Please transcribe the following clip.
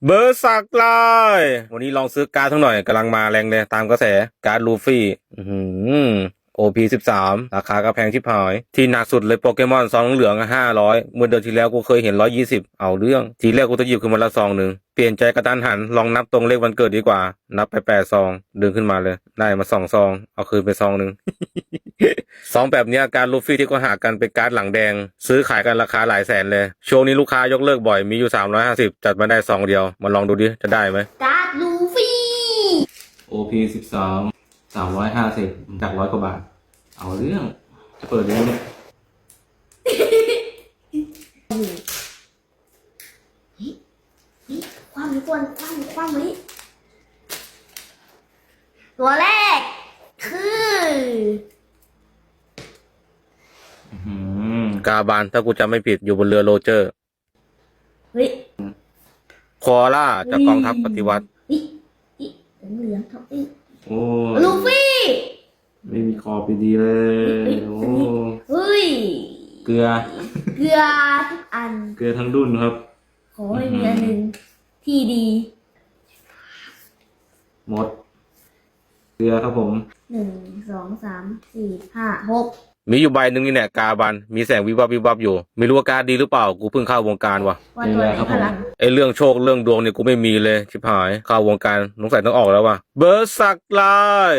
เบอร์สักลายวันนี้ลองซื้อการ์ดทั้งหน่อยกำลังมาแรงเลยตามกระแสการ์ดลูฟี่OP13ราคาก็แพงชิบหายที่หนักสุดเลยโปเกมอนซองเหลือง500เมื่อเดือนที่แล้วกูเคยเห็น120เอาเรื่องทีแรกกูจะหยิบขึ้นมาละซองหนึ่งเปลี่ยนใจกระทันหันลองนับตรงเลขวันเกิดดีกว่านับไป8 ซองดึงขึ้นมาเลยได้มา2 ซองเอาคืนไปซองหนึ่ง ซองแบบนี้การลูฟี่ที่เขาหากันเป็นการ์ดหลังแดงซื้อขายกันราคาหลายแสนเลยช่วงนี้ลูกค้ายกเลิกบ่อยมีอยู่350จัดมาได้ซองเดียวมาลองดูดิจะได้ไหม การ์ดลูฟี่ OP13 350จาก100 กว่าบาทเอาเรื่องจะเปิดได้ไหม ความนี้ความนี้ตัวแรกคือกาบานถ้ากูจำไม่ผิดอยู่บนเรือโรเจอร์ เฮ้ย คอล่าจากกองทัพปฏิวัติ เหลืองท็อปปี้ โอ้ ลูฟี่ ไม่มีคอไปดีเลยโอ้ เฮ้ย เกลือ เกลือทุกอัน เกลือทั้งดุนครับ ขอให้มีอันหนึ่งที่ดี หมดเกลือครับผม 1 2 3 4 5 6มีอยู่ใบหนึ่งนี่เนี่ยกาบันมีแสงวิบวับวิบวับอยู่ไม่รู้ว่าการดีหรือเปล่ากูเพิ่งเข้าวงการว่ะ วันตัวไหนพลัง ไอเรื่องโชคเรื่องดวงเนี่ยกูไม่มีเลยชิบหายเข้าวงการสงสัยต้องออกแล้วว่ะเบอร์สักลาย